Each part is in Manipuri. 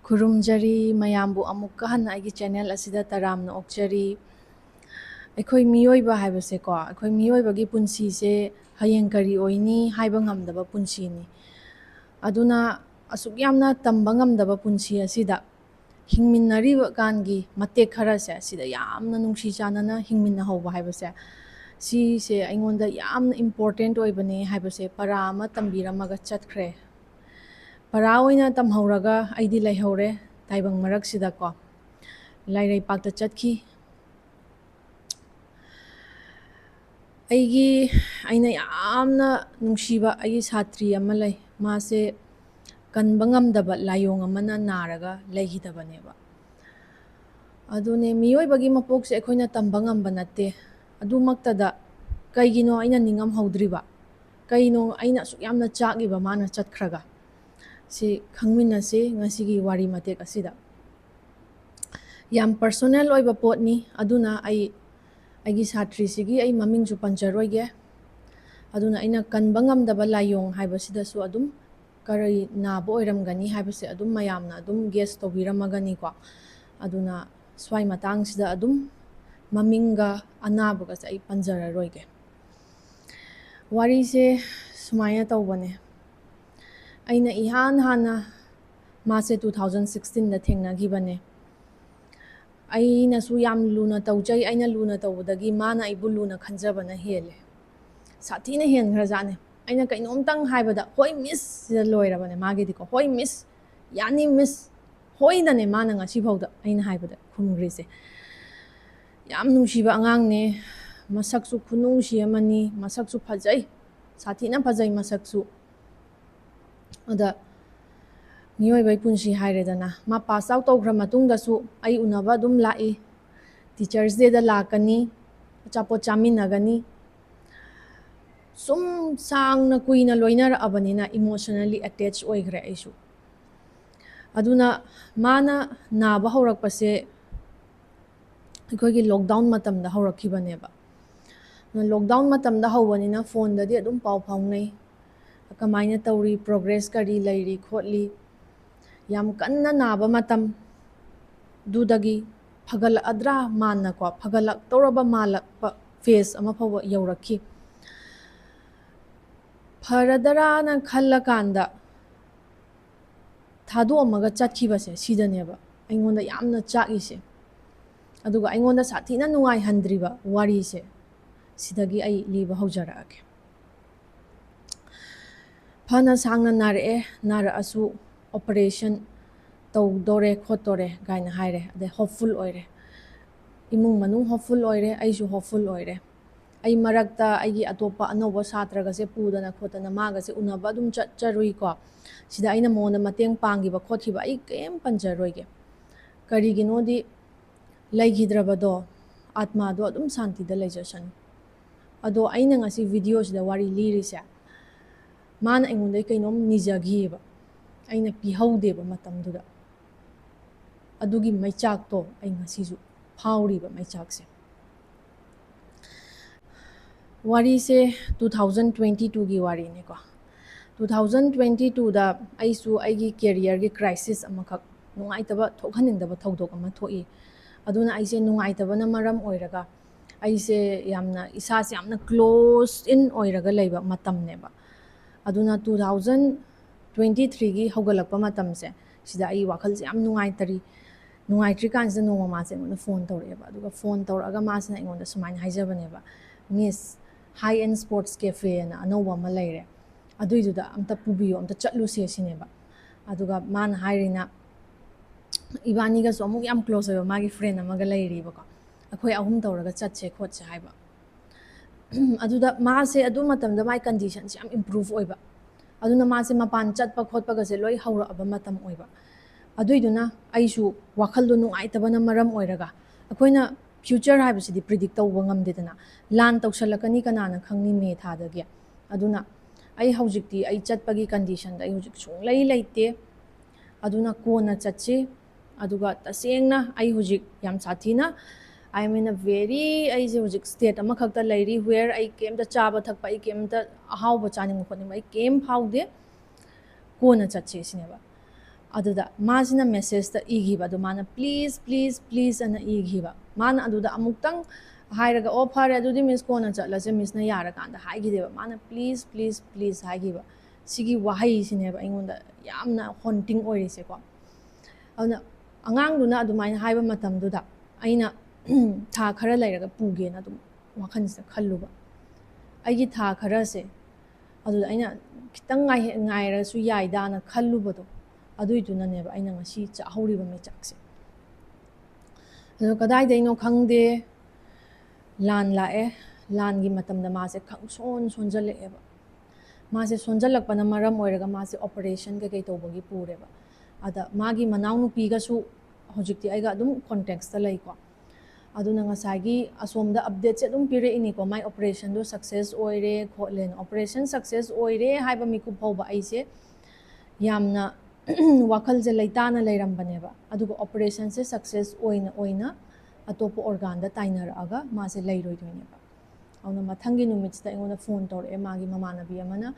ꯈꯨꯔꯨꯝꯖꯔꯤ ꯃꯌꯥꯝꯕꯨ ꯑꯃꯨꯛꯀ ꯍꯟꯅ ꯑꯩꯒꯤ ꯆꯦꯅꯦꯜ ꯑꯁꯤꯗ ꯇꯔꯥꯝꯅ ꯑꯣꯛꯆꯔꯤ ꯑꯩꯈꯣꯏ ꯃꯤꯑꯣꯏꯕ ꯍꯥꯏꯕꯁꯦꯀꯣ ꯑꯩꯈꯣꯏ ꯃꯤꯑꯣꯏꯕꯒꯤ ꯄꯨꯟꯁꯤꯁꯦ ꯍꯌꯦꯡ ꯀꯔꯤ ꯑꯣꯏꯅꯤ ꯍꯥꯏꯕ ꯉꯝꯗꯕ ꯄꯨꯟꯁꯤꯅꯤ ꯑꯗꯨꯅ ꯑꯁꯨꯛ ꯌꯥꯝꯅ ꯇꯝꯕ ꯉꯝꯗꯕ ꯄꯨꯟꯁꯤ ꯑꯁꯤꯗ ꯍꯤꯡꯃꯤꯟꯅꯔꯤꯕ ꯀꯥꯟꯒꯤ ꯃꯇꯦꯛ ꯈꯔꯁꯦ ꯁꯤꯗ ꯌꯥꯝꯅ ꯅꯨꯡꯁꯤ ꯆꯥꯟꯅꯅ ꯍꯤꯡꯃꯤꯟꯅꯍꯧꯕ ꯍꯥꯏꯕꯁꯦ ꯁꯤꯁꯦ ꯑꯩꯉꯣꯟꯗ ꯌꯥꯝꯅ ꯏꯝꯄꯣꯔꯇꯦꯟꯠ ꯑꯣꯏꯕꯅꯦ ꯍꯥꯏꯕꯁꯦ ꯄꯔꯥ ꯑꯃ ꯇꯝꯕꯤꯔꯝꯃꯒ ꯆꯠꯈ꯭ꯔꯦ ꯄꯔꯥ ꯑꯣꯏꯅ ꯇꯝꯍꯧꯔꯒ ꯑꯩꯗꯤ ꯂꯩꯍꯧꯔꯦ ꯇꯥꯏꯕꯪ ꯃꯔꯛꯁꯤꯗꯀꯣ ꯂꯥꯏꯔꯩꯄꯥꯛꯇ ꯆꯠꯈꯤ ꯑꯩꯅ ꯌꯥꯝꯅ ꯅꯨꯡꯁꯤꯕ ꯑꯩꯒꯤ ꯁꯥꯇ꯭ꯔꯤ ꯑꯃ ꯂꯩ ꯃꯥꯁꯦ ꯀꯟꯕ ꯉꯝꯗꯕ ꯂꯥꯏꯑꯣꯡ ꯑꯃꯅ ꯅꯥꯔꯒ ꯂꯩꯈꯤꯗꯕꯅꯦꯕ ꯑꯗꯨꯅꯦ ꯃꯤꯑꯣꯏꯕꯒꯤ ꯃꯄꯣꯛꯁꯦ ꯑꯩꯈꯣꯏꯅ ꯇꯝꯕ ꯉꯝꯕ ꯅꯠꯇꯦ ꯑꯗꯨꯃꯛꯇꯗ ꯀꯩꯒꯤꯅꯣ ꯑꯩꯅ ꯅꯤꯡꯉꯝꯍꯧꯗ꯭ꯔꯤꯕ ꯀꯩꯅꯣ ꯑꯩꯅ ꯑꯁꯨꯛ ꯌꯥꯝꯅ ꯆꯥꯛꯏꯕ ꯃꯥꯅ ꯆꯠꯈ꯭ꯔꯒ ꯁꯤ ꯈꯪꯃꯤꯟꯅꯁꯤ ꯉꯁꯤꯒꯤ ꯋꯥꯔꯤ ꯃꯇꯦꯛ ꯑꯁꯤꯗ ꯌꯥꯝ ꯄꯔꯁꯣꯅꯦꯜ ꯑꯣꯏꯕ ꯄꯣꯠꯅꯤ ꯑꯗꯨꯅ ꯑꯩꯒꯤ ꯁꯥꯇ꯭ꯔꯤꯁꯤꯒꯤ ꯑꯩ ꯃꯃꯤꯡꯁꯨ ꯄꯟꯖꯔꯣꯏꯒꯦ ꯑꯗꯨꯅ ꯑꯩꯅ ꯀꯟꯕ ꯉꯝꯗꯕ ꯂꯥꯏꯑꯣꯡ ꯍꯥꯏꯕꯁꯤꯗꯁꯨ ꯑꯗꯨꯝ ꯀꯔꯤ ꯅꯥꯕ ꯑꯣꯏꯔꯝꯒꯅꯤ ꯍꯥꯏꯕꯁꯦ ꯑꯗꯨꯝ ꯃꯌꯥꯝꯅ ꯑꯗꯨꯝ ꯒꯦꯁ ꯇꯧꯕꯤꯔꯝꯃꯒꯅꯤꯀꯣ ꯑꯗꯨꯅ ꯁ꯭ꯋꯥꯏ ꯃꯇꯥꯡꯁꯤꯗ ꯑꯗꯨꯝ ꯃꯃꯤꯡꯒ ꯑꯅꯥꯕꯒꯁꯦ ꯑꯩ ꯄꯟꯖꯔꯔꯣꯏꯒꯦ ꯋꯥꯔꯤꯁꯦ ꯁꯨꯃꯥꯏꯅ ꯇꯧꯕꯅꯦ ꯑꯩꯅ ꯏꯍꯥꯟ ꯍꯥꯟꯅ ꯃꯥꯁꯦ 2016ꯗ ꯊꯦꯡꯅꯈꯤꯕꯅꯦ ꯑꯩꯅꯁꯨ ꯌꯥꯝ ꯂꯨꯅ ꯇꯧꯖꯩ ꯑꯩꯅ ꯂꯨꯅ ꯇꯧꯕꯗꯒꯤ ꯃꯥꯅ ꯑꯩꯕꯨ ꯂꯨꯅ ꯈꯟꯖꯕꯅ ꯍꯦꯜꯂꯦ ꯁꯥꯊꯤꯅ ꯍꯦꯟꯈ꯭ꯔꯖꯥꯠꯅꯦ ꯑꯩꯅ ꯀꯩꯅꯣꯝꯇꯪ ꯍꯥꯏꯕꯗ ꯍꯣꯏ ꯃꯤꯁ ꯁꯤꯗ ꯂꯣꯏꯔꯕꯅꯦ ꯃꯥꯒꯤꯗꯤꯀꯣ ꯍꯣꯏ ꯃꯤꯁ ꯌꯥꯅꯤ ꯃꯤꯁ ꯍꯣꯏꯗꯅꯦ ꯃꯥꯅ ꯉꯁꯤꯐꯥꯎꯗ ꯑꯩꯅ ꯍꯥꯏꯕꯗ ꯈꯨꯝꯈ꯭ꯔꯤꯁꯦ ꯌꯥꯝ ꯅꯨꯡꯁꯤꯕ ꯑꯉꯥꯡꯅꯦ ꯃꯁꯛꯁꯨ ꯈꯨꯅꯨꯡꯁꯤ ꯑꯃꯅꯤ ꯃꯁꯛꯁꯨ ꯐꯖꯩ ꯁꯥꯊꯤꯅ ꯐꯖꯩ ꯃꯁꯛꯁꯨ ꯑꯗ ꯃꯤꯑꯣꯏꯕꯒꯤ ꯄꯨꯟꯁꯤ ꯍꯥꯏꯔꯦꯗꯅ ꯃꯥ ꯄꯥꯁ ꯑꯥꯎꯠ ꯇꯧꯈ꯭ꯔ ꯃꯇꯨꯡꯗꯁꯨ ꯑꯩ ꯎꯅꯕ ꯑꯗꯨꯝ ꯂꯥꯛꯏ ꯇꯤꯆꯔꯁ ꯗꯦꯗ ꯂꯥꯛꯀꯅꯤ ꯑꯆꯥꯄꯣꯠ ꯆꯥꯃꯤꯟꯅꯒꯅꯤ ꯁꯨꯝ ꯁꯥꯡꯅ ꯀꯨꯏꯅ ꯂꯣꯏꯅꯔꯛꯑꯕꯅꯤꯅ ꯏꯃꯣꯁꯅꯦꯜꯂꯤ ꯑꯦꯇꯦꯆ ꯑꯣꯏꯈ꯭ꯔꯦ ꯑꯩꯁꯨ ꯑꯗꯨꯅ ꯃꯥꯅ ꯅꯥꯕ ꯍꯧꯔꯛꯄꯁꯦ ꯑꯩꯈꯣꯏꯒꯤ ꯂꯣꯛꯗꯥꯎꯟ ꯃꯇꯝꯗ ꯍꯧꯔꯛꯈꯤꯕꯅꯦꯕ ꯂꯣꯛꯗꯥꯎꯟ ꯃꯇꯝꯗ ꯍꯧꯕꯅꯤꯅ ꯐꯣꯟꯗꯗꯤ ꯑꯗꯨꯝ ꯄꯥꯎ ꯐꯥꯎꯅꯩ ꯀꯃꯥꯏꯅ ꯇꯧꯔꯤ ꯄ꯭ꯔꯣꯒ꯭ꯔꯦꯁ ꯀꯔꯤ ꯂꯩꯔꯤ ꯈꯣꯠꯂꯤ ꯌꯥꯝ ꯀꯟꯅ ꯅꯥꯕ ꯃꯇꯝꯗꯨꯗꯒꯤ ꯐꯒꯠꯂꯛꯑꯗ꯭ꯔꯥ ꯃꯥꯟꯅꯀꯣ ꯐꯒꯠꯂꯛꯇꯧꯔꯕ ꯃꯥꯜꯂꯛꯄ ꯐꯦꯁ ꯑꯃ ꯐꯥꯎꯕ ꯌꯧꯔꯛꯈꯤ ꯐꯔꯗ꯭ꯔꯥꯅ ꯈꯜꯂꯀꯥꯟꯗ ꯊꯥꯗꯣꯛꯑꯝꯃꯒ ꯆꯠꯈꯤꯕꯁꯦ ꯁꯤꯗꯅꯦꯕ ꯑꯩꯉꯣꯟꯗ ꯌꯥꯝꯅ ꯆꯥꯛꯏꯁꯦ ꯑꯗꯨꯒ ꯑꯩꯉꯣꯟꯗ ꯁꯥꯊꯤꯅ ꯅꯨꯡꯉꯥꯏꯍꯟꯗ꯭ꯔꯤꯕ ꯋꯥꯔꯤꯁꯦ ꯁꯤꯗꯒꯤ ꯑꯩ ꯂꯤꯕ ꯍꯧꯖꯔꯛꯑꯒꯦ ꯐꯅ ꯁꯥꯡꯅ ꯅꯥꯔꯛꯑꯦ ꯅꯥꯔꯛꯑꯁꯨ ꯑꯣꯄꯔꯦꯁꯟ ꯇꯧꯗꯣꯔꯦ ꯈꯣꯠꯇꯣꯔꯦ ꯀꯥꯏꯅ ꯍꯥꯏꯔꯦ ꯑꯗꯩ ꯍꯣꯞꯐꯨꯜ ꯑꯣꯏꯔꯦ ꯏꯃꯨꯡ ꯃꯅꯨꯡ ꯍꯣꯞꯐꯨꯜ ꯑꯣꯏꯔꯦ ꯑꯩꯁꯨ ꯍꯣꯞꯐꯨꯜ ꯑꯣꯏꯔꯦ ꯑꯩ ꯃꯔꯛꯇ ꯑꯩꯒꯤ ꯑꯇꯣꯞꯄ ꯑꯅꯧꯕ ꯁꯥꯇ꯭ꯔꯒꯁꯦ ꯄꯨꯗꯅ ꯈꯣꯠꯇꯅ ꯃꯥꯒꯁꯦ ꯎꯅꯕ ꯑꯗꯨꯝ ꯆꯠꯆꯔꯨꯏꯀꯣ ꯁꯤꯗ ꯑꯩꯅ ꯃꯉꯣꯟꯗ ꯃꯇꯦꯡ ꯄꯥꯡꯈꯤꯕ ꯈꯣꯠꯈꯤꯕ ꯑꯩ ꯀꯩꯝ ꯄꯟꯖꯔꯣꯏꯒꯦ ꯀꯔꯤꯒꯤꯅꯣꯗꯤ ꯂꯩꯈꯤꯗ꯭ꯔꯕꯗꯣ ꯑꯥꯠꯃꯥꯗꯣ ꯑꯗꯨꯝ ꯁꯥꯟꯇꯤꯗ ꯂꯩꯖꯁꯅꯨ ꯑꯗꯣ ꯑꯩꯅ ꯉꯁꯤ ꯚꯤꯗꯤꯑꯣꯁꯤꯗ ꯋꯥꯔꯤ ꯂꯤꯔꯤꯁꯦ ꯃꯥꯅ ꯑꯩꯉꯣꯟꯗꯒꯤ ꯀꯩꯅꯣꯝ ꯅꯤꯖꯈꯤꯑꯕ ꯑꯩꯅ ꯄꯤꯍꯧꯗꯦꯕ ꯃꯇꯝꯗꯨꯗ ꯑꯗꯨꯒꯤ ꯃꯩꯆꯥꯛꯇꯣ ꯑꯩ ꯉꯁꯤꯁꯨ ꯐꯥꯎꯔꯤꯕ ꯃꯩꯆꯥꯛꯁꯦ ꯋꯥꯔꯤꯁꯦ 2022ꯒꯤ ꯋꯥꯔꯤꯅꯤꯀꯣ 2022ꯗ ꯑꯩꯁꯨ ꯑꯩꯒꯤ ꯀꯦꯔꯤꯌꯔꯒꯤ ꯀ꯭ꯔꯥꯏꯁꯤꯁ ꯑꯃꯈꯛ ꯅꯨꯡꯉꯥꯏꯇꯕ ꯊꯣꯛꯍꯟꯅꯤꯡꯗꯕ ꯊꯧꯗꯣꯛ ꯑꯃ ꯊꯣꯛꯏ ꯑꯗꯨꯅ ꯑꯩꯁꯦ ꯅꯨꯡꯉꯥꯏꯇꯕꯅ ꯃꯔꯝ ꯑꯣꯏꯔꯒ ꯑꯩꯁꯦ ꯌꯥꯝꯅ ꯏꯁꯥꯁꯦ ꯌꯥꯝꯅ ꯀ꯭ꯂꯣꯁ ꯏꯟ ꯑꯣꯏꯔꯒ ꯂꯩꯕ ꯃꯇꯝꯅꯦꯕ ꯑꯗꯨꯅ 2023ꯒꯤ ꯍꯧꯒꯠꯂꯛꯄ ꯃꯇꯝꯁꯦ ꯁꯤꯗ ꯑꯩ ꯋꯥꯈꯜꯁꯦ ꯌꯥꯝ ꯅꯨꯡꯉꯥꯏꯇ꯭ꯔꯤꯀꯥꯟꯁꯤꯗ ꯅꯣꯡꯃ ꯃꯥꯁꯦ ꯑꯩꯉꯣꯟꯗ ꯐꯣꯟ ꯇꯧꯔꯛꯑꯦꯕ ꯑꯗꯨꯒ ꯐꯣꯟ ꯇꯧꯔꯛꯑꯒ ꯃꯥꯁꯤꯅ ꯑꯩꯉꯣꯟꯗ ꯁꯨꯃꯥꯏꯅ ꯍꯥꯏꯖꯕꯅꯦꯕ ꯃꯤꯁ ꯍꯥꯏ ꯑꯦꯟ ꯁ꯭ꯄꯣꯔꯠꯁ ꯀꯦꯐꯦꯅ ꯑꯅꯧꯕ ꯑꯃ ꯂꯩꯔꯦ ꯑꯗꯨꯏꯗꯨꯗ ꯑꯝꯇ ꯄꯨꯕꯤꯌꯣ ꯑꯝꯇ ꯆꯠꯂꯨꯁꯦ ꯁꯤꯅꯦꯕ ꯑꯗꯨꯒ ꯃꯥꯅ ꯍꯥꯏꯔꯤꯅ ꯏꯕꯥꯅꯤꯒꯁꯨ ꯑꯃꯨꯛ ꯌꯥꯝ ꯀ꯭ꯂꯣꯖ ꯑꯣꯏꯕ ꯃꯥꯒꯤ ꯐ꯭ꯔꯦꯟ ꯑꯃꯒ ꯂꯩꯔꯤꯕꯀꯣ ꯑꯩꯈꯣꯏ ꯑꯍꯨꯝ ꯇꯧꯔꯒ ꯆꯠꯁꯦ ꯈꯣꯠꯁꯦ ꯍꯥꯏꯕ ꯑꯗꯨꯗ ꯃꯥꯁꯦ ꯑꯗꯨ ꯃꯇꯝꯗ ꯃꯥꯏ ꯀꯟꯗꯤꯁꯟꯁꯦ ꯌꯥꯝ ꯏꯝꯄ꯭ꯔꯨꯚ ꯑꯣꯏꯕ ꯑꯗꯨꯅ ꯃꯥꯁꯦ ꯃꯄꯥꯟ ꯆꯠꯄ ꯈꯣꯠꯄꯒꯁꯦ ꯂꯣꯏ ꯍꯧꯔꯛꯑꯕ ꯃꯇꯝ ꯑꯣꯏꯕ ꯑꯗꯨꯏꯗꯨꯅ ꯑꯩꯁꯨ ꯋꯥꯈꯜꯗꯣ ꯅꯨꯡꯉꯥꯏꯇꯕꯅ ꯃꯔꯝ ꯑꯣꯏꯔꯒ ꯑꯩꯈꯣꯏꯅ ꯐ꯭ꯌꯨꯆꯔ ꯍꯥꯏꯕꯁꯤꯗꯤ ꯄ꯭ꯔꯤꯗꯤꯛ ꯇꯧꯕ ꯉꯝꯗꯦꯗꯅ ꯂꯥꯟ ꯇꯧꯁꯜꯂꯛꯀꯅꯤ ꯀꯅꯥꯅ ꯈꯪꯅꯤ ꯃꯦ ꯊꯥꯗꯒꯤ ꯑꯗꯨꯅ ꯑꯩ ꯍꯧꯖꯤꯛꯇꯤ ꯑꯩ ꯆꯠꯄꯒꯤ ꯀꯟꯗꯤꯁꯟꯗ ꯑꯩ ꯍꯧꯖꯤꯛ ꯁꯨꯡꯂꯩ ꯂꯩꯇꯦ ꯑꯗꯨꯅ ꯀꯣꯟꯅ ꯆꯠꯁꯤ ꯑꯗꯨꯒ ꯇꯁꯦꯡꯅ ꯑꯩ ꯍꯧꯖꯤꯛ ꯌꯥꯝ ꯁꯥꯊꯤꯅ ꯑꯥꯏ ꯃꯤꯟ ꯑ ꯚꯦꯔꯤ ꯑꯩꯁꯦ ꯍꯧꯖꯤꯛ ꯁ꯭ꯇꯦꯠ ꯑꯃꯈꯛꯇ ꯂꯩꯔꯤ ꯋꯦꯌꯔ ꯑꯩ ꯀꯩꯝꯇ ꯆꯥꯕ ꯊꯛꯄ ꯑꯩ ꯀꯩꯝꯇ ꯑꯍꯥꯎꯕ ꯆꯥꯅꯤꯡꯕ ꯈꯣꯠꯅꯤꯡꯕ ꯑꯩ ꯀꯩꯝ ꯐꯥꯎꯗꯦ ꯀꯣꯟꯅ ꯆꯠꯁꯦ ꯁꯤꯅꯦꯕ ꯑꯗꯨꯗ ꯃꯥꯁꯤꯅ ꯃꯦꯁꯦꯖꯇ ꯏꯈꯤꯕ ꯑꯗꯨ ꯃꯥꯅ ꯄ꯭ꯂꯤꯖ ꯄ꯭ꯂꯤꯖ ꯄ꯭ꯂꯤꯖ ꯑꯅ ꯏꯈꯤꯕ ꯃꯥꯅ ꯑꯗꯨꯗ ꯑꯃꯨꯛꯇꯪ ꯍꯥꯏꯔꯒ ꯑꯣ ꯐꯔꯦ ꯑꯗꯨꯗꯤ ꯃꯤꯁ ꯀꯣꯟꯅ ꯆꯠꯂꯁꯦ ꯃꯤꯁꯅ ꯌꯥꯔꯀꯥꯟꯗ ꯍꯥꯏꯈꯤꯗꯦꯕ ꯃꯥꯅ ꯄ꯭ꯂꯤꯖ ꯄ꯭ꯂꯤꯖ ꯄ꯭ꯂꯤꯖ ꯍꯥꯏꯈꯤꯕ ꯁꯤꯒꯤ ꯋꯥꯍꯩꯁꯤꯅꯦꯕ ꯑꯩꯉꯣꯟꯗ ꯌꯥꯝꯅ ꯍꯣꯟꯇꯤꯡ ꯑꯣꯏꯔꯤꯁꯦꯀꯣ ꯑꯗꯨꯅ ꯑꯉꯥꯡꯗꯨꯅ ꯑꯗꯨꯃꯥꯏꯅ ꯍꯥꯏꯕ ꯃꯇꯝꯗꯨꯗ ꯑꯩꯅ ꯊꯥ ꯈꯔ ꯂꯩꯔꯒ ꯄꯨꯒꯦꯅ ꯑꯗꯨꯝ ꯋꯥꯈꯜꯁꯤꯗ ꯈꯜꯂꯨꯕ ꯑꯩꯒꯤ ꯊꯥ ꯈꯔꯁꯦ ꯑꯗꯨꯗ ꯑꯩꯅ ꯈꯤꯇꯪ ꯉꯥꯏꯔꯁꯨ ꯌꯥꯏꯗꯥꯅ ꯈꯜꯂꯨꯕꯗꯣ ꯑꯗꯨꯏꯗꯨꯅꯅꯦꯕ ꯑꯩꯅ ꯉꯁꯤ ꯆꯥꯍꯧꯔꯤꯕ ꯃꯩꯆꯥꯛꯁꯦ ꯑꯗꯣ ꯀꯗꯥꯏꯗꯩꯅꯣ ꯈꯪꯗꯦ ꯂꯥꯟ ꯂꯥꯛꯑꯦ ꯂꯥꯟꯒꯤ ꯃꯇꯝꯗ ꯃꯥꯁꯦ ꯈꯪꯁꯣꯟ ꯁꯣꯟꯖꯜꯂꯛꯑꯦꯕ ꯃꯥꯁꯦ ꯁꯣꯟꯖꯜꯂꯛꯄꯅ ꯃꯔꯝ ꯑꯣꯏꯔꯒ ꯃꯥꯁꯦ ꯑꯣꯄꯔꯦꯁꯟ ꯀꯩꯀꯩ ꯇꯧꯕꯒꯤ ꯄꯨꯔꯦꯕ ꯑꯗ ꯃꯥꯒꯤ ꯃꯅꯥꯎꯅꯨꯄꯤꯒꯁꯨ ꯍꯧꯖꯤꯛꯇꯤ ꯑꯩꯒ ꯑꯗꯨꯝ ꯀꯣꯟꯇꯦꯛꯁꯇ ꯂꯩꯀꯣ ꯑꯗꯨꯅ ꯉꯁꯥꯏꯒꯤ ꯑꯁꯣꯝꯗ ꯑꯞꯗꯦꯠꯁꯦ ꯑꯗꯨꯝ ꯄꯤꯔꯛꯏꯅꯤꯀꯣ ꯃꯥꯏ ꯑꯣꯄꯔꯦꯁꯟꯗꯣ ꯁꯛꯁꯦꯁ ꯑꯣꯏꯔꯦ ꯈꯣꯠꯂꯦꯅ ꯑꯣꯄꯔꯦꯁꯟ ꯁꯛꯁꯦꯁ ꯑꯣꯏꯔꯦ ꯍꯥꯏꯕ ꯃꯤꯀꯨꯞ ꯐꯥꯎꯕ ꯑꯩꯁꯦ ꯌꯥꯝꯅ ꯋꯥꯈꯜꯁꯦ ꯂꯩꯇꯥꯅ ꯂꯩꯔꯝꯕꯅꯦꯕ ꯑꯗꯨꯒ ꯑꯣꯄꯔꯦꯁꯟꯁꯦ ꯁꯛꯁꯦꯁ ꯑꯣꯏꯅ ꯑꯇꯣꯞꯄ ꯑꯣꯔꯒꯥꯟꯗ ꯇꯥꯏꯅꯔꯛꯑꯒ ꯃꯥꯁꯦ ꯂꯩꯔꯣꯏꯗꯣꯏꯅꯦꯕ ꯑꯗꯨꯅ ꯃꯊꯪꯒꯤ ꯅꯨꯃꯤꯠꯁꯤꯗ ꯑꯩꯉꯣꯟꯗ ꯐꯣꯟ ꯇꯧꯔꯛꯑꯦ ꯃꯥꯒꯤ ꯃꯃꯥꯟꯅꯕꯤ ꯑꯃꯅ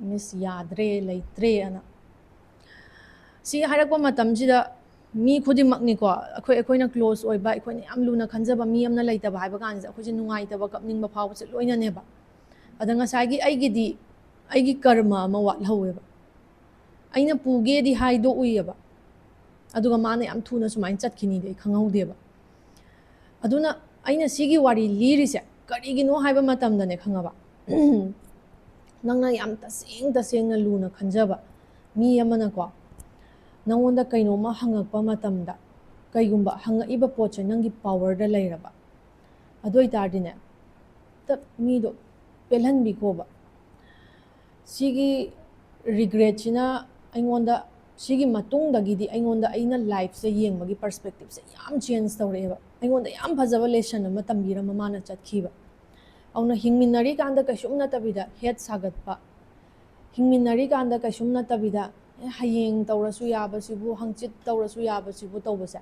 ꯃꯤꯁ ꯌꯥꯗ꯭ꯔꯦ ꯂꯩꯇ꯭ꯔꯦ ꯑꯅ ꯁꯤ ꯍꯥꯏꯔꯛꯄ ꯃꯇꯝꯁꯤꯗ ꯃꯤ ꯈꯨꯗꯤꯡꯃꯛꯅꯤꯀꯣ ꯑꯩꯈꯣꯏꯅ ꯀ꯭ꯂꯣꯖ ꯑꯣꯏꯕ ꯑꯩꯈꯣꯏꯅ ꯌꯥꯝ ꯂꯨꯅ ꯈꯟꯖꯕ ꯃꯤ ꯑꯃꯅ ꯂꯩꯇꯕ ꯍꯥꯏꯕ ꯀꯥꯟꯁꯤꯗ ꯑꯩꯈꯣꯏꯁꯦ ꯅꯨꯡꯉꯥꯏꯇꯕ ꯀꯞꯅꯤꯡꯕ ꯐꯥꯎꯕꯁꯦ ꯂꯣꯏꯅꯅꯦꯕ ꯑꯗ ꯉꯁꯥꯏꯒꯤ ꯑꯩꯒꯤ ꯀꯔꯃ ꯑꯃ ꯋꯥꯠꯍꯧꯋꯦꯕ ꯑꯩꯅ ꯄꯨꯒꯦꯗꯤ ꯍꯥꯏꯗꯣꯛꯎꯏꯑꯕ ꯑꯗꯨꯒ ꯃꯥꯅ ꯌꯥꯝ ꯊꯨꯅ ꯁꯨꯃꯥꯏꯅ ꯆꯠꯈꯤꯅꯤꯗꯤ ꯑꯩ ꯈꯪꯍꯧꯗꯦꯕ ꯑꯗꯨꯅ ꯑꯩꯅ ꯁꯤꯒꯤ ꯋꯥꯔꯤ ꯂꯤꯔꯤꯁꯦ ꯀꯔꯤꯒꯤꯅꯣ ꯍꯥꯏꯕ ꯃꯇꯝꯗꯅꯦ ꯈꯪꯉꯕ ꯅꯪꯅ ꯌꯥꯝ ꯇꯁꯦꯡꯅ ꯂꯨꯅ ꯈꯟꯖꯕ ꯃꯤ ꯑꯃꯅꯀꯣ ꯅꯪꯉꯣꯟꯗ ꯀꯩꯅꯣꯝꯃ ꯍꯪꯉꯛꯄ ꯃꯇꯝꯗ ꯀꯩꯒꯨꯝꯕ ꯍꯪꯉꯛꯏꯕ ꯄꯣꯠꯁꯦ ꯅꯪꯒꯤ ꯄꯋꯔꯗ ꯂꯩꯔꯕ ꯑꯗꯨ ꯑꯣꯏꯇꯥꯔꯗꯤꯅꯦ ꯃꯤꯗꯣ ꯄꯦꯜꯍꯟꯕꯤꯈꯣꯕ ꯁꯤꯒꯤ ꯔꯤꯒ꯭ꯔꯦꯠꯁꯤꯅ ꯑꯩꯉꯣꯟꯗ ꯁꯤꯒꯤ ꯃꯇꯨꯡꯗꯒꯤꯗꯤ ꯑꯩꯉꯣꯟꯗ ꯑꯩꯅ ꯂꯥꯏꯐꯁꯦ ꯌꯦꯡꯕꯒꯤ ꯄꯔꯁꯄꯦꯛꯇꯤꯞꯁꯦ ꯌꯥꯝ ꯆꯦꯟꯖ ꯇꯧꯔꯛꯑꯦꯕ ꯑꯩꯉꯣꯟꯗ ꯌꯥꯝ ꯐꯖꯕ ꯂꯦꯁꯟ ꯑꯃ ꯇꯝꯕꯤꯔꯝꯕ ꯃꯥꯅ ꯆꯠꯈꯤꯕ ꯑꯗꯨꯅ ꯍꯤꯡꯃꯤꯟꯅꯔꯤꯀꯥꯟꯗ ꯀꯩꯁꯨꯝ ꯅꯠꯇꯕꯤꯗ ꯍꯦꯠ ꯁꯥꯒꯠꯄ ꯍꯤꯡꯃꯤꯟꯅꯔꯤꯀꯥꯟꯗ ꯀꯩꯁꯨꯝ ꯅꯠꯇꯕꯤꯗ ꯍꯌꯦꯡ ꯇꯧꯔꯁꯨ ꯌꯥꯕꯁꯤꯕꯨ ꯍꯪꯆꯤꯠ ꯇꯧꯔꯁꯨ ꯌꯥꯕꯁꯤꯕꯨ ꯇꯧꯕꯁꯦ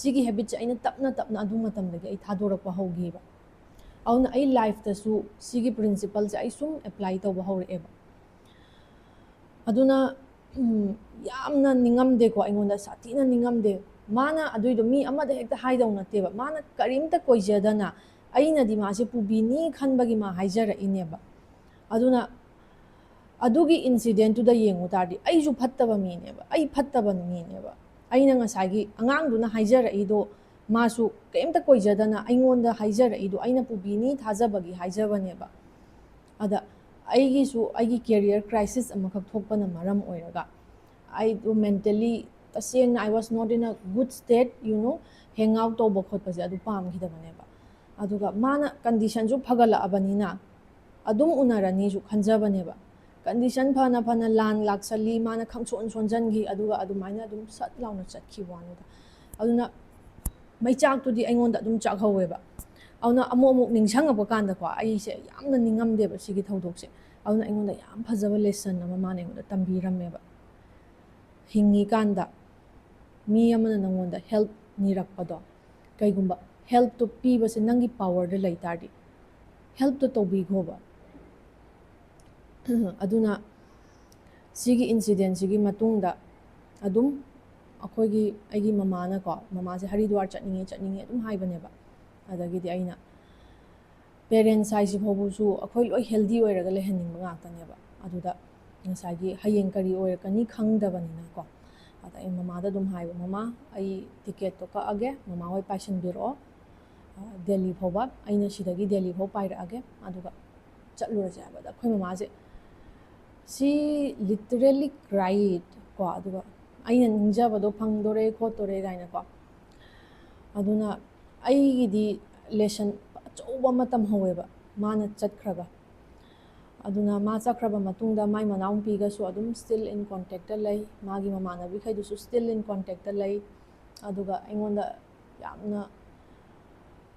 ꯁꯤꯒꯤ ꯍꯦꯕꯤꯠꯁꯦ ꯑꯩꯅ ꯇꯞꯅ ꯑꯗꯨ ꯃꯇꯝꯗꯒꯤ ꯑꯩ ꯊꯥꯗꯣꯔꯛꯄ ꯍꯧꯈꯤꯕ ꯑꯗꯨꯅ ꯑꯩ ꯂꯥꯏꯐꯇꯁꯨ ꯁꯤꯒꯤ ꯄ꯭ꯔꯤꯟꯁꯤꯄꯜꯁꯦ ꯑꯩ ꯁꯨꯝ ꯑꯦꯄ꯭ꯂꯥꯏ ꯇꯧꯕ ꯍꯧꯔꯛꯑꯦꯕ ꯑꯗꯨꯅ ꯌꯥꯝꯅ ꯅꯤꯡꯉꯝꯗꯦꯀꯣ ꯑꯩꯉꯣꯟꯗ ꯁꯥꯊꯤꯅ ꯅꯤꯡꯉꯝꯗꯦ ꯃꯥꯅ ꯑꯗꯨꯏꯗꯣ ꯃꯤ ꯑꯃꯗ ꯍꯦꯛꯇ ꯍꯥꯏꯗꯧ ꯅꯠꯇꯦꯕ ꯃꯥꯅ ꯀꯔꯤꯝꯇ ꯀꯣꯏꯖꯗꯅ ꯑꯩꯅꯗꯤ ꯃꯥꯁꯦ ꯄꯨꯕꯤꯅꯤ ꯈꯟꯕꯒꯤ ꯃꯥ ꯍꯥꯏꯖꯔꯛꯏꯅꯦꯕ ꯑꯗꯨꯅ ꯑꯗꯨꯒꯤ ꯏꯟꯁꯤꯗꯦꯟꯇꯨꯗ ꯌꯦꯡꯉꯨ ꯇꯥꯔꯗꯤ ꯑꯩꯁꯨ ꯐꯠꯇꯕ ꯃꯤꯅꯦꯕ ꯑꯩ ꯐꯠꯇꯕ ꯃꯤꯅꯦꯕ ꯑꯩꯅ ꯉꯁꯥꯏꯒꯤ ꯑꯉꯥꯡꯗꯨꯅ ꯍꯥꯏꯖꯔꯛꯏꯗೋ ꯃꯥꯁꯨ ꯀꯩꯝꯇ ꯀꯣꯏꯖꯗꯅ ꯑꯩꯉꯣꯟꯗ ꯍꯥꯏꯖꯔꯛꯏꯗꯣ ꯑꯩꯅ ꯄꯨꯕꯤꯅꯤ ꯊꯥꯖꯕꯒꯤ ꯍꯥꯏꯖꯕꯅꯦꯕ ꯑꯗ ꯑꯩꯒꯤ ꯀꯦꯔꯤꯌꯔ ꯀ꯭ꯔꯥꯏꯁꯤꯁ ꯑꯃꯈꯛ ꯊꯣꯛꯄꯅ ꯃꯔꯝ ꯑꯣꯏꯔꯒ ꯑꯩꯗꯣ ꯃꯦꯟꯇꯦꯜꯂꯤ ꯇꯁꯦꯡꯅ ꯑꯥꯏ ꯋꯥꯁ ꯅꯣꯠ ꯏꯟ ꯑ ꯒꯨꯗ ꯁ꯭ꯇꯦꯠ ꯍꯦꯡ ꯑꯥꯎꯠ ꯇꯧꯕ ꯈꯣꯠꯄꯁꯦ ꯑꯗꯨ ꯄꯥꯝꯈꯤꯗꯕꯅꯦꯕ ꯑꯗꯨꯒ ꯃꯥꯅ ꯀꯟꯗꯤꯁꯟꯁꯨ ꯐꯒꯠꯂꯛꯑꯕꯅꯤꯅ ꯑꯗꯨꯝ ꯎꯅꯔꯅꯤꯁꯨ ꯈꯟꯖꯕꯅꯦꯕ ꯀꯟꯗꯤꯁꯟ ꯐꯅ ꯂꯥꯟ ꯂꯥꯛꯁꯜꯂꯤ ꯃꯥꯅ ꯁꯣꯟꯖꯟꯈꯤ ꯑꯗꯨꯒ ꯑꯗꯨꯃꯥꯏꯅ ꯑꯗꯨꯝ ꯁꯠ ꯂꯥꯎꯅ ꯆꯠꯈꯤꯕ ꯋꯥꯅꯤꯗ ꯑꯗꯨꯅ ꯃꯩꯆꯥꯛꯇꯨꯗꯤ ꯑꯩꯉꯣꯟꯗ ꯑꯗꯨꯝ ꯆꯥꯛꯍꯧꯋꯦꯕ ꯑꯗꯨꯅ ꯑꯃꯨꯛ ꯅꯤꯡꯁꯤꯡꯉꯛꯄ ꯀꯥꯟꯗꯀꯣ ꯑꯩꯁꯦ ꯌꯥꯝꯅ ꯅꯤꯡꯉꯝꯗꯦꯕ ꯁꯤꯒꯤ ꯊꯧꯗꯣꯛꯁꯦ ꯑꯗꯨꯅ ꯑꯩꯉꯣꯟꯗ ꯌꯥꯝ ꯐꯖꯕ ꯂꯦꯁꯟ ꯑꯃ ꯃꯥꯅ ꯑꯩꯉꯣꯟꯗ ꯇꯝꯕꯤꯔꯝꯃꯦꯕ ꯍꯤꯡꯉꯤꯀꯥꯟꯗ ꯃꯤ ꯑꯃꯅ ꯅꯪꯉꯣꯟꯗ ꯍꯦꯜꯞ ꯅꯤꯔꯛꯄꯗꯣ ꯀꯩꯒꯨꯝꯕ ꯍꯦꯜꯞꯇꯣ ꯄꯤꯕꯁꯦ ꯅꯪꯒꯤ ꯄꯋꯔꯗ ꯂꯩ ꯇꯥꯔꯗꯤ ꯍꯦꯜꯞꯇꯣ ꯇꯧꯕꯤꯈꯣꯕ ꯑꯗꯨꯅ ꯁꯤꯒꯤ ꯏꯟꯁꯤꯗꯦꯟꯁꯤꯒꯤ ꯃꯇꯨꯡꯗ ꯑꯗꯨꯝ ꯑꯩꯒꯤ ꯃꯃꯥꯁꯦ ꯍꯔꯤꯗ꯭ꯋꯥꯔ ꯆꯠꯅꯤꯡꯉꯦ ꯑꯗꯨꯝ ꯍꯥꯏꯕꯅꯦꯕ ꯑꯗꯒꯤꯗꯤ ꯑꯩꯅ ꯄꯦꯔꯦꯟꯁ ꯍꯥꯏꯁꯤ ꯐꯥꯎꯕꯁꯨ ꯑꯩꯈꯣꯏ ꯂꯣꯏ ꯍꯦꯜꯗꯤ ꯑꯣꯏꯔꯒ ꯂꯩꯍꯟꯅꯤꯡꯕ ꯉꯥꯛꯇꯅꯦꯕ ꯑꯗꯨꯗ ꯉꯁꯥꯏꯒꯤ ꯍꯌꯦꯡ ꯀꯔꯤ ꯑꯣꯏꯔꯛꯀꯅꯤ ꯈꯪꯗꯕꯅꯤꯅꯀꯣ ꯑꯗ ꯑꯩ ꯃꯃꯥꯗ ꯑꯗꯨꯝ ꯍꯥꯏꯕ ꯃꯃꯥ ꯑꯩ ꯇꯤꯀꯦꯠꯇꯣ ꯀꯛꯑꯒꯦ ꯃꯃꯥ ꯍꯣꯏ ꯄꯥꯏꯁꯟꯕꯤꯔꯛꯑꯣ ꯗꯦꯜꯂꯤ ꯐꯥꯎꯕ ꯑꯩꯅ ꯁꯤꯗꯒꯤ ꯗꯦꯜꯂꯤ ꯐꯥꯎ ꯄꯥꯏꯔꯛꯑꯒꯦ ꯑꯗꯨꯒ ꯆꯠꯂꯨꯔꯁꯦ ꯍꯥꯏꯕꯗ ꯑꯩꯈꯣꯏ ꯃꯃꯥꯁꯦ ꯁꯤ ꯂꯤꯇꯔꯦꯜꯂꯤ ꯀ꯭ꯔꯥꯏꯠ ꯀꯣ ꯑꯗꯨꯒ ꯑꯩꯅ ꯅꯤꯡꯖꯕꯗꯣ ꯐꯪꯗꯣꯔꯦ ꯈꯣꯠꯇꯣꯔꯦ ꯀꯥꯏꯅꯀꯣ ꯑꯗꯨꯅ ꯑꯩꯒꯤꯗꯤ ꯂꯦꯁꯟ ꯑꯆꯧꯕ ꯑꯃ ꯇꯝꯍꯧꯋꯦꯕ ꯃꯥꯅ ꯆꯠꯈ꯭ꯔꯒ ꯑꯗꯨꯅ ꯃꯥ ꯆꯠꯈ꯭ꯔꯕ ꯃꯇꯨꯡꯗ ꯃꯥꯏ ꯃꯅꯥꯎꯄꯤꯒꯁꯨ ꯑꯗꯨꯝ ꯁ꯭ꯇꯤꯜ ꯏꯟ ꯀꯣꯟꯇꯦꯛꯇ ꯂꯩ ꯃꯥꯒꯤ ꯃꯃꯥꯟꯅꯕꯤꯈꯩꯗꯨꯁꯨ ꯁ꯭ꯇꯤꯜ ꯏꯟ ꯀꯣꯟꯇꯦꯛꯇ ꯂꯩ ꯑꯗꯨꯒ ꯑꯩꯉꯣꯟꯗ ꯌꯥꯝꯅ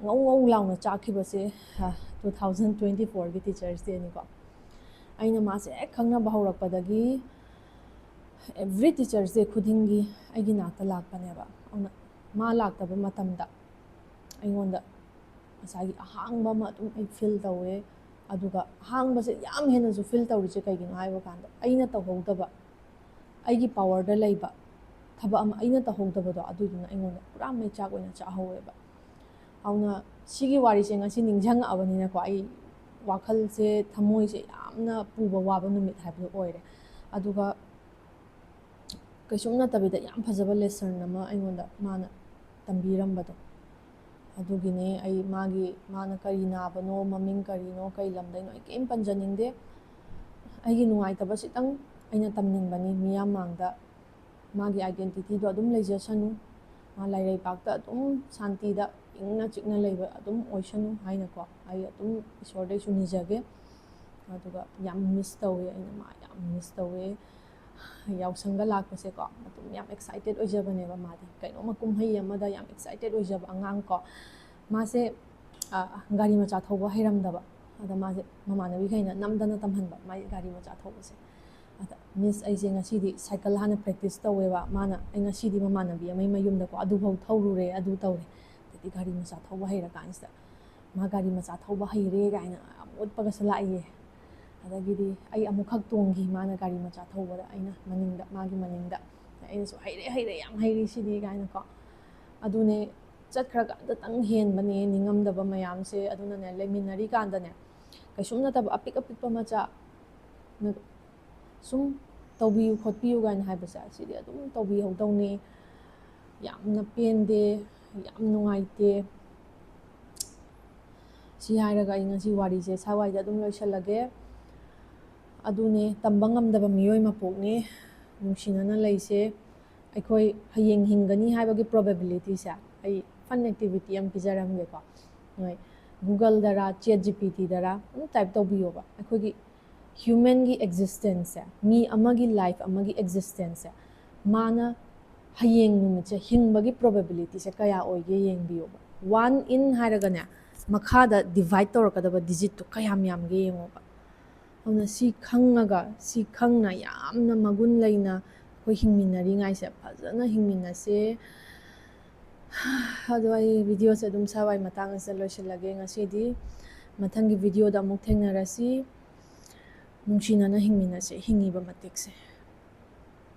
ꯉꯧ ꯂꯥꯎꯅ ꯆꯥꯛꯈꯤꯕꯁꯦ 2024ꯒꯤ ꯇꯤꯆꯔꯁ ꯗꯦꯅꯤꯀꯣ ꯑꯩꯅ ꯃꯥꯁꯦ ꯍꯦꯛ ꯈꯪꯅꯕ ꯍꯧꯔꯛꯄꯗꯒꯤ ꯑꯦꯚ꯭ꯔꯤ ꯇꯤꯆꯔꯁ ꯗꯦ ꯈꯨꯗꯤꯡꯒꯤ ꯑꯩꯒꯤ ꯅꯥꯛꯇ ꯂꯥꯛꯄꯅꯦꯕ ꯑꯗꯨꯅ ꯃꯥ ꯂꯥꯛꯇꯕ ꯃꯇꯝꯗ ꯑꯩꯉꯣꯟꯗ ꯉꯁꯥꯏꯒꯤ ꯑꯍꯥꯡꯕ ꯑꯃ ꯑꯗꯨꯝ ꯑꯩ ꯐꯤꯜ ꯇꯧꯋꯦ ꯑꯗꯨꯒ ꯑꯍꯥꯡꯕꯁꯦ ꯌꯥꯝ ꯍꯦꯟꯅꯁꯨ ꯐꯤꯜ ꯇꯧꯔꯤꯁꯦ ꯀꯩꯒꯤꯅꯣ ꯍꯥꯏꯕ ꯀꯥꯟꯗ ꯑꯩꯅ ꯇꯧꯍꯧꯗꯕ ꯑꯩꯒꯤ ꯄꯋꯔꯗ ꯂꯩꯕ ꯊꯕꯛ ꯑꯃ ꯑꯩꯅ ꯇꯧꯍꯧꯗꯕꯗꯣ ꯑꯗꯨꯗꯨꯅ ꯑꯩꯉꯣꯟꯗ ꯄꯨꯔꯥ ꯃꯩꯆꯥꯛ ꯑꯣꯏꯅ ꯆꯥꯛꯍꯧꯋꯦꯕ ꯑꯗꯨꯅ ꯁꯤꯒꯤ ꯋꯥꯔꯤꯁꯦ ꯉꯁꯤ ꯅꯤꯡꯁꯤꯡꯉꯛꯑꯕꯅꯤꯅꯀꯣ ꯑꯩ ꯋꯥꯈꯜꯁꯦ ꯊꯃꯣꯏꯁꯦ ꯌꯥꯝꯅ ꯄꯨꯕ ꯋꯥꯕ ꯅꯨꯃꯤꯠ ꯍꯥꯏꯕꯗꯣ ꯑꯣꯏꯔꯦ ꯑꯗꯨꯒ ꯀꯩꯁꯨꯝ ꯅꯠꯇꯕꯤꯗ ꯌꯥꯝ ꯐꯖꯕ ꯂꯦꯁꯟ ꯑꯃ ꯑꯩꯉꯣꯟꯗ ꯃꯥꯅ ꯇꯝꯕꯤꯔꯝꯕꯗꯣ ꯑꯗꯨꯒꯤꯅꯦ ꯑꯩ ꯃꯥꯅ ꯀꯔꯤ ꯅꯥꯕꯅꯣ ꯃꯃꯤꯡ ꯀꯔꯤꯅꯣ ꯀꯩ ꯂꯝꯗꯩꯅꯣ ꯑꯩ ꯀꯩꯝ ꯄꯟꯖꯅꯤꯡꯗꯦ ꯑꯩꯒꯤ ꯅꯨꯡꯉꯥꯏꯇꯕꯁꯤꯇꯪ ꯑꯩꯅ ꯇꯝꯅꯤꯡꯕꯅꯤ ꯃꯤꯌꯥꯝ ꯃꯥꯡꯗ ꯃꯥꯒꯤ ꯑꯥꯏꯗꯦꯟꯇꯤꯇꯤꯗꯣ ꯑꯗꯨꯝ ꯂꯩꯖꯁꯅꯨ ꯃꯥ ꯂꯩꯔꯩꯕꯥꯛꯇ ꯑꯗꯨꯝ ꯁꯥꯟꯇꯤꯗ ꯏꯪꯅ ꯆꯤꯛꯅ ꯂꯩꯕ ꯑꯗꯨꯝ ꯑꯣꯏꯁꯅꯨ ꯍꯥꯏꯅꯀꯣ ꯑꯩ ꯑꯗꯨꯝ ꯏꯁꯣꯔꯗꯩꯁꯨ ꯅꯤꯖꯒꯦ ꯑꯗꯨꯒ ꯌꯥꯝ ꯃꯤꯁ ꯇꯧꯋꯦ ꯑꯩꯅ ꯃꯥ ꯌꯥꯝ ꯃꯤꯁ ꯇꯧꯋꯦ ꯌꯥꯎꯁꯪꯒ ꯂꯥꯛꯄꯁꯦꯀꯣ ꯑꯗꯨꯝ ꯌꯥꯝ ꯑꯦꯛꯁꯥꯏꯇꯦड ꯑꯣꯏꯖꯕꯅꯦꯕ ꯃꯥꯗꯤ ꯀꯩꯅꯣꯝꯃ ꯀꯨꯝꯍꯩ ꯑꯃꯗ ꯌꯥꯝ ꯑꯦꯛꯁꯥꯏꯇꯦड ꯑꯣꯏꯖꯕ ꯑꯉꯥꯡ ꯀꯣ ꯃꯥꯁꯦ ꯒꯥꯔꯤ ꯃꯆꯥ ꯊꯧꯕ ꯍꯩꯔꯝꯗꯕ ꯑꯗ ꯃꯥꯁꯦ ꯃꯃꯥꯟꯅꯕꯤꯈꯩꯅ ꯅꯝꯗꯅ ꯇꯝꯍꯟꯕ ꯃꯥꯒꯤ ꯒꯥꯔꯤ ꯃꯆꯥ ꯊꯧꯕꯁꯦ ꯑꯗ ꯃꯤꯁ ꯑꯩꯁꯦ ꯉꯁꯤꯗꯤ ꯁꯥꯏꯀꯜ ꯍꯥꯟꯅ ꯄ꯭ꯔꯦꯛꯇꯤꯁ ꯇꯧꯋꯦꯕ ꯃꯥꯅ ꯑꯩ ꯉꯁꯤꯗꯤ ꯃꯃꯥꯟꯅꯕꯤ ꯑꯃꯒꯤ ꯃꯌꯨꯝꯗꯀꯣ ꯑꯗꯨꯐꯥꯎ ꯊꯧꯔꯨꯔꯦ ꯑꯗꯨ ꯇꯧꯔꯦ ꯑꯗꯩꯗꯤ ꯒꯥꯔꯤ ꯃꯆꯥ ꯊꯧꯕ ꯍꯩꯔꯀꯥꯟꯁꯤꯗ ꯃꯥ ꯒꯥꯔꯤ ꯃꯆꯥ ꯊꯧꯕ ꯍꯩꯔꯦ ꯀꯥꯏꯅ ꯌꯥꯝ ꯎꯠꯄꯒꯁꯨ ꯂꯥꯛꯏꯌꯦ ꯑꯗꯒꯤꯗꯤ ꯑꯩ ꯑꯃꯨꯛꯈꯛ ꯇꯣꯡꯈꯤ ꯃꯥꯅ ꯒꯥꯔꯤ ꯃꯆꯥ ꯊꯧꯕꯗ ꯑꯩꯅ ꯃꯅꯤꯡꯗ ꯃꯥꯒꯤ ꯃꯅꯤꯡꯗ ꯑꯩꯅꯁꯨ ꯍꯩꯔꯦ ꯌꯥꯝ ꯍꯩꯔꯤ ꯁꯤꯗꯤ ꯀꯥꯏꯅꯀꯣ ꯑꯗꯨꯅꯦ ꯆꯠꯈ꯭ꯔꯀꯥꯟꯗꯇꯪ ꯍꯦꯟꯕꯅꯦ ꯅꯤꯡꯉꯝꯗꯕ ꯃꯌꯥꯝꯁꯦ ꯑꯗꯨꯅꯅꯦ ꯂꯩꯃꯤꯟꯅꯔꯤꯀꯥꯟꯗꯅꯦ ꯀꯩꯁꯨꯝ ꯅꯠꯇꯕ ꯑꯄꯤꯛꯄ ꯃꯆꯥ ꯁꯨꯝ ꯇꯧꯕꯤꯌꯨ ꯈꯣꯠꯄꯤꯌꯨ ꯀꯥꯏꯅ ꯍꯥꯏꯕꯁꯦ ꯁꯤꯗꯤ ꯑꯗꯨꯝ ꯇꯧꯕꯤꯍꯧꯗꯧꯅꯤ ꯌꯥꯝꯅ ꯄꯦꯟꯗꯦ ꯌꯥꯝ ꯅꯨꯡꯉꯥꯏꯇꯦ ꯁꯤ ꯍꯥꯏꯔꯒ ꯑꯩ ꯉꯁꯤ ꯋꯥꯔꯤꯁꯦ ꯁꯋꯥꯏꯗ ꯑꯗꯨꯝ ꯂꯣꯏꯁꯤꯜꯂꯒꯦ ꯑꯗꯨꯅꯦ ꯇꯝꯕ ꯉꯝꯗꯕ ꯃꯤꯑꯣꯏ ꯃꯄꯣꯛꯅꯤ ꯅꯨꯡꯁꯤꯅꯅ ꯂꯩꯁꯦ ꯑꯩꯈꯣꯏ ꯍꯌꯦꯡ ꯍꯤꯡꯒꯅꯤ ꯍꯥꯏꯕꯒꯤ ꯄ꯭ꯔꯣꯕꯦꯕꯤꯂꯤꯇꯤꯁꯦ ꯑꯩ ꯐꯟ ꯑꯦꯛꯇꯤꯚꯤꯇꯤ ꯑꯃ ꯄꯤꯖꯔꯝꯒꯦꯀꯣ ꯅꯣꯏ ꯒꯨꯒꯜꯗꯔ ꯆꯦꯠ ꯖꯤꯄꯤꯇꯤꯗꯔ ꯑꯗꯨꯝ ꯇꯥꯏꯞ ꯇꯧꯕꯤꯌꯣꯕ ꯑꯩꯈꯣꯏꯒꯤ ꯍ꯭ꯌꯨꯃꯦꯟꯒꯤ ꯑꯦꯛꯖꯤꯁꯇꯦꯟꯁꯁꯦ ꯃꯤ ꯑꯃꯒꯤ ꯂꯥꯏꯐ ꯑꯃꯒꯤ ꯑꯦꯛꯖꯤꯁꯇꯦꯟꯁꯁꯦ ꯃꯥꯅ ꯍꯌꯦꯡ ꯅꯨꯃꯤꯠꯁꯦ ꯍꯤꯡꯕꯒꯤ ꯄ꯭ꯔꯣꯕꯦꯕꯤꯂꯤꯇꯤꯁꯦ ꯀꯌꯥ ꯑꯣꯏꯒꯦ ꯌꯦꯡꯕꯤꯌꯣꯕ 1 in ꯍꯥꯏꯔꯒꯅꯦ ꯃꯈꯥꯗ ꯗꯤꯚꯥꯏꯠ ꯇꯧꯔꯛꯀꯗꯕ ꯗꯤꯖꯤꯠꯇꯣ ꯀꯌꯥꯝ ꯌꯥꯝꯒꯦ ꯌꯦꯡꯉꯣꯕ ꯑꯗꯨꯅ ꯁꯤ ꯈꯪꯉꯒ ꯁꯤ ꯈꯪꯅ ꯌꯥꯝꯅ ꯃꯒꯨꯟ ꯂꯩꯅ ꯑꯩꯈꯣꯏ ꯍꯤꯡꯃꯤꯟꯅꯔꯤꯉꯥꯏꯁꯦ ꯐꯖꯅ ꯍꯤꯡꯃꯤꯟꯅꯁꯦ ꯑꯗꯣ ꯑꯩ ꯚꯤꯗꯤꯑꯣꯁꯦ ꯑꯗꯨꯝ ꯁꯋꯥꯏ ꯃꯇꯥꯡ ꯑꯁꯤꯗ ꯂꯣꯏꯁꯤꯜꯂꯒꯦ ꯉꯁꯤꯗꯤ ꯃꯊꯪꯒꯤ ꯚꯤꯗꯤꯑꯣꯗ ꯑꯃꯨꯛ ꯊꯦꯡꯅꯔꯁꯤ ꯅꯨꯡꯁꯤꯅꯅ ꯍꯤꯡꯃꯤꯟꯅꯁꯦ ꯍꯤꯡꯉꯤꯕ ꯃꯇꯤꯛꯁꯦ